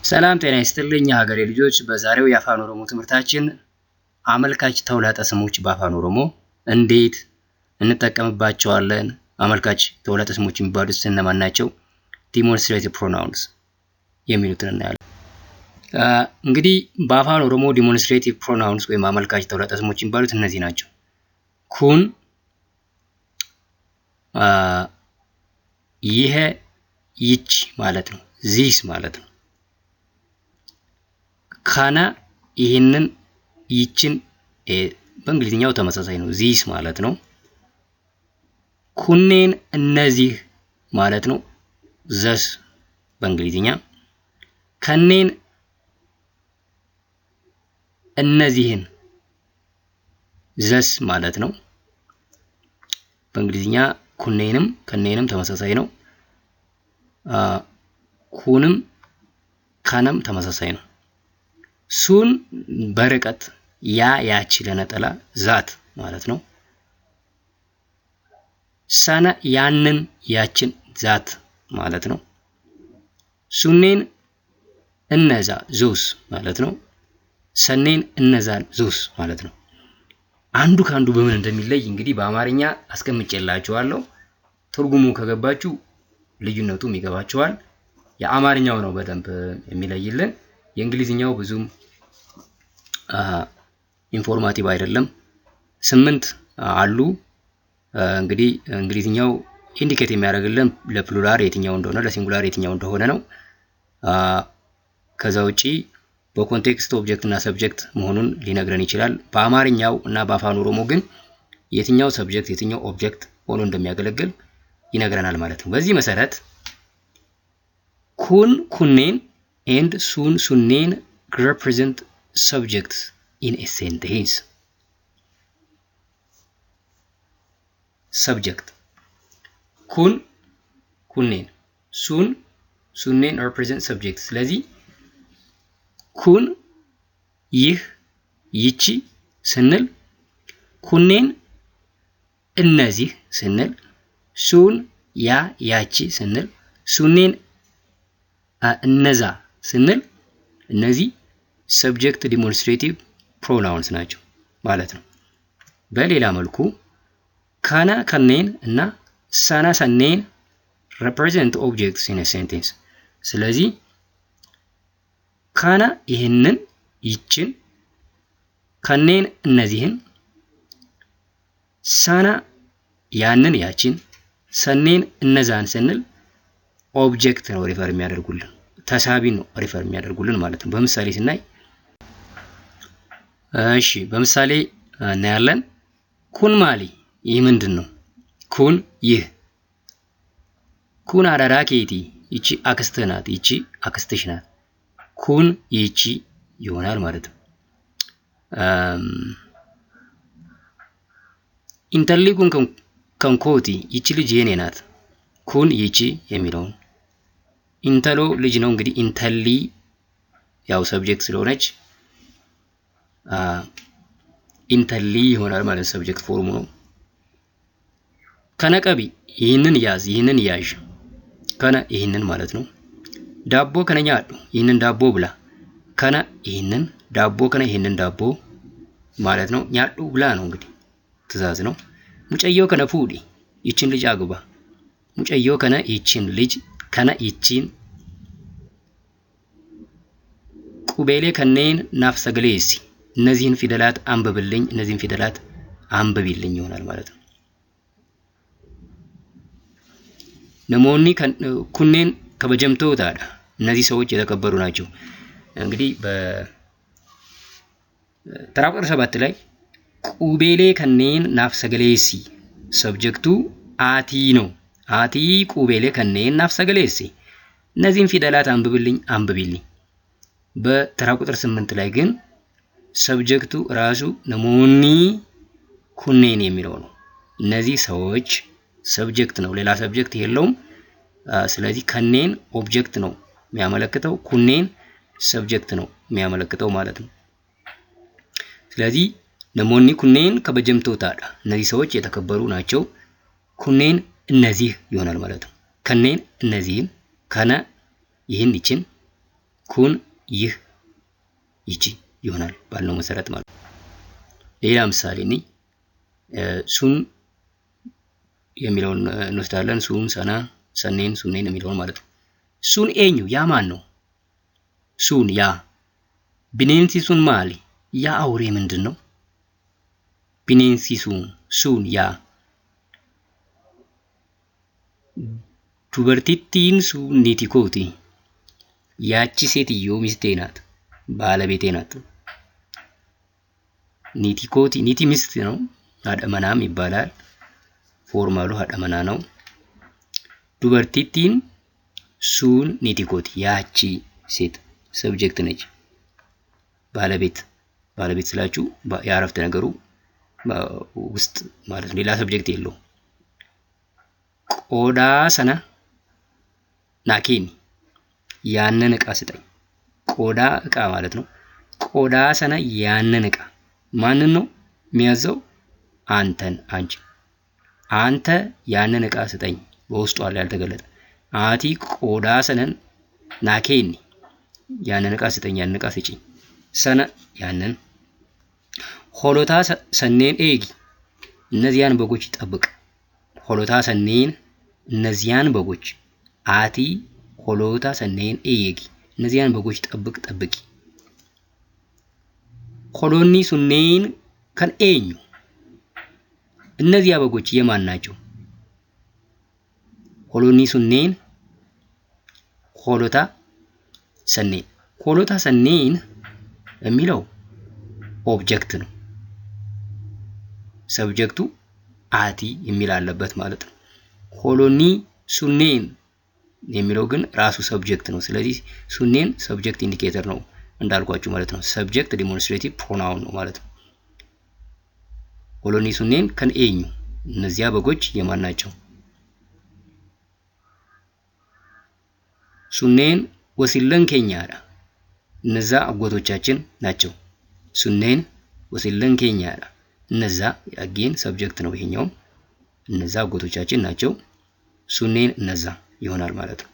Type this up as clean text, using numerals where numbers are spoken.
ሰላም ጤና ይስጥልኝ ሀገሬ ልጆች። በዛሬው የአፋን ኦሮሞ ትምህርታችን አመልካች ተውላጠ ስሞች በአፋን ኦሮሞ እንዴት እንጠቀምባቸዋለን? አመልካች ተውላጠ ስሞች የሚባሉት እነማን ናቸው? ዲሞንስትሬቲቭ ፕሮናውንስ የሚሉትን እናያለን። እንግዲህ በአፋን ኦሮሞ ዲሞንስትሬቲቭ ፕሮናውንስ ወይም አመልካች ተውላጠ ስሞች የሚባሉት እነዚህ ናቸው። ኩን፣ ይሄ፣ ይች ማለት ነው። ዚስ ማለት ነው። ካና ይህንን፣ ይችን በእንግሊዝኛው ተመሳሳይ ነው። ዚስ ማለት ነው። ኩኔን እነዚህ ማለት ነው። ዘስ በእንግሊዝኛ። ከኔን እነዚህን ዘስ ማለት ነው። በእንግሊዝኛ ኩኔንም ከኔንም ተመሳሳይ ነው። ኩንም ካነም ተመሳሳይ ነው። ሱን በርቀት፣ ያ ያቺ ለነጠላ ዛት ማለት ነው። ሰነ ያንን ያችን ዛት ማለት ነው። ሱኔን እነዛ ዞስ ማለት ነው። ሰኔን እነዛን ዞስ ማለት ነው። አንዱ ካንዱ በምን እንደሚለይ እንግዲህ በአማርኛ አስቀምጬላችኋለሁ። ትርጉሙ ከገባችሁ ልዩነቱም ይገባችኋል። የአማርኛው ነው በደንብ የሚለይልን። የእንግሊዝኛው ብዙም ኢንፎርማቲቭ አይደለም። 8 አሉ። እንግዲህ እንግሊዝኛው ኢንዲኬት የሚያደርግልን ለፕሉራል የትኛው እንደሆነ ለሲንጉላር የትኛው እንደሆነ ነው። ከዛ ውጪ በኮንቴክስት ኦብጀክት እና ሰብጀክት መሆኑን ሊነግረን ይችላል። በአማርኛው እና በአፋን ኦሮሞ ግን የትኛው ሰብጀክት የትኛው ኦብጀክት ሆኖ እንደሚያገለግል ይነግረናል ማለት ነው። በዚህ መሰረት ኩን ኩኔን and soon sunen represent subjects in a sentence. Subject kun kunen, soon sunen represent subjects. ስለዚህ ኩን ይህ ይቺ ስንል፣ ኩኔን እነዚህ ስንል፣ ሱን ያ ያቺ ስንል፣ ሱኔን እነዛ ስንል እነዚህ ሰብጀክት ዲሞንስትሬቲቭ ፕሮናውንስ ናቸው ማለት ነው። በሌላ መልኩ ካና ከኔን እና ሳና ሰኔን represent objects in a sentence። ስለዚህ ካና ይህንን ይችን፣ ከኔን እነዚህን፣ ሳና ያንን ያችን፣ ሰኔን እነዛን ስንል ኦብጀክት ነው ሪፈር የሚያደርጉልን፣ ተሳቢን ነው ሪፈር የሚያደርጉልን ማለት ነው። በምሳሌ ስናይ እሺ በምሳሌ እናያለን። ኩን ማሊ ይህ ምንድን ነው? ኩን ይህ። ኩን አዳዳ ኬቲ ይቺ አክስትህ ናት፣ ይቺ አክስትሽ ናት። ኩን ይቺ ይሆናል ማለት ነው። ኢንተሊ ኩን ከንኮቲ ይቺ ልጅ የኔ ናት። ኩን ይቺ የሚለውን ኢንተሎ ልጅ ነው እንግዲህ ኢንተሊ ያው ሰብጀክት ስለሆነች ኢንተሊ ይሆናል ማለት ሰብጀክት ፎርሙ ነው። ከነቀቢ ይህንን ያዝ፣ ይህንን ያዥ። ከነ ይህንን ማለት ነው። ዳቦ ከነኛ አሉ ይህንን ዳቦ ብላ። ከነ ይህንን ዳቦ ከነ ይህንን ዳቦ ማለት ነው። ኛዱ ብላ ነው እንግዲህ ትእዛዝ ነው። ሙጨየው ከነ ፉዲ ይችን ልጅ አግባ። ሙጨየው ከነ ይችን ልጅ፣ ከነ ይችን። ቁቤሌ ከነን ናፍ ሰገሌሲ እነዚህን ፊደላት አንብብልኝ፣ እነዚህን ፊደላት አንብቢልኝ ይሆናል ማለት ነው። ነሞኒ ኩኔን ከበጀምቶ ታዳ እነዚህ ሰዎች የተከበሩ ናቸው። እንግዲህ በተራ ቁጥር 7 ላይ ቁቤሌ ከነን ናፍ ሰገሌሲ ሰብጀክቱ አቲ ነው። አቲ ቁቤሌ ከነን ናፍ ሰገሌሲ እነዚህን ፊደላት አንብብልኝ፣ አንብቢልኝ። በተራ ቁጥር 8 ላይ ግን ሰብጀክቱ ራሱ ነሞኒ ኩኔን የሚለው ነው። እነዚህ ሰዎች ሰብጀክት ነው፣ ሌላ ሰብጀክት የለውም። ስለዚህ ከኔን ኦብጀክት ነው የሚያመለክተው፣ ኩኔን ሰብጀክት ነው የሚያመለክተው ማለት ነው። ስለዚህ ነሞኒ ኩኔን ከበጀምቶ ታዳ እነዚህ ሰዎች የተከበሩ ናቸው። ኩኔን እነዚህ ይሆናል ማለት ነው። ከኔን እነዚህን፣ ከነ ይህን ይችን፣ ኩን ይህ ይቺ ይሆናል ባልነው መሰረት ማለት ነው። ሌላ ምሳሌ እኔ ሱን የሚለውን እንወስዳለን። ሱን፣ ሰና፣ ሰኔን፣ ሱኔን የሚለውን ማለት ነው። ሱን ኤኙ ያ ማን ነው? ሱን ያ። ቢኔንሲ ሱን ማሊ ያ አውሬ ምንድን ነው? ቢኔንሲ ሱን ያ። ዱበርቲቲን ሱን ኒቲ ኮቲ ያቺ ሴትዮ ሚስቴ ናት፣ ባለቤቴ ናት። ኒቲ ኮቲ ኒቲ ሚስት ነው፣ አደመናም ይባላል። ፎርማሉ አደመና ነው። ዱበርቲቲን ሱን ኒቲ ኮቲ ያቺ ሴት ሰብጀክት ነች። ባለቤት ስላችሁ የአረፍተ ነገሩ ውስጥ ማለት ነው። ሌላ ሰብጀክት የለው። ቆዳ ሰነ ናኬኒ ያንን እቃ ስጠኝ። ቆዳ እቃ ማለት ነው። ቆዳ ሰነ ያንን እቃ ማንን ነው የሚያዘው? አንተን፣ አንቺ። አንተ ያንን እቃ ስጠኝ በውስጡ አለ ያልተገለጠ። አቲ ቆዳ ሰነን ናኬኒ ያንን እቃ ስጠኝ፣ ያንን እቃ ስጪኝ። ሰነ ያንን። ሆሎታ ሰኔን ኤጊ እነዚያን በጎች ጠብቅ። ሆሎታ ሰኔን እነዚያን በጎች። አቲ ሆሎታ ሰኔን ኤጊ እነዚያን በጎች ጠብቂ። ሆሎኒ ሱኔን ከን ኤኙ እነዚያ በጎች የማን ናቸው? ሆሎኒ ሱኔን ሆሎታ ሰኔን። ሆሎታ ሰኔን የሚለው ኦብጀክት ነው። ሰብጀክቱ አቲ የሚል አለበት ማለት ነው። ሆሎኒ ሱኔን የሚለው ግን ራሱ ሰብጀክት ነው። ስለዚህ ሱኔን ሰብጀክት ኢንዲኬተር ነው እንዳልኳችሁ ማለት ነው። ሰብጀክት ዲሞንስትሬቲቭ ፕሮናውን ነው ማለት ነው። ሆሎኒ ሱኔን ከን ኤኙ እነዚያ በጎች የማን ናቸው? ሱኔን ወሲለን ኬኛዳ እነዛ አጎቶቻችን ናቸው። ሱኔን ወሲለን ኬኛዳ እነዛ አጌን ሰብጀክት ነው ይሄኛው። እነዛ አጎቶቻችን ናቸው። ሱኔን እነዛ ይሆናል ማለት ነው።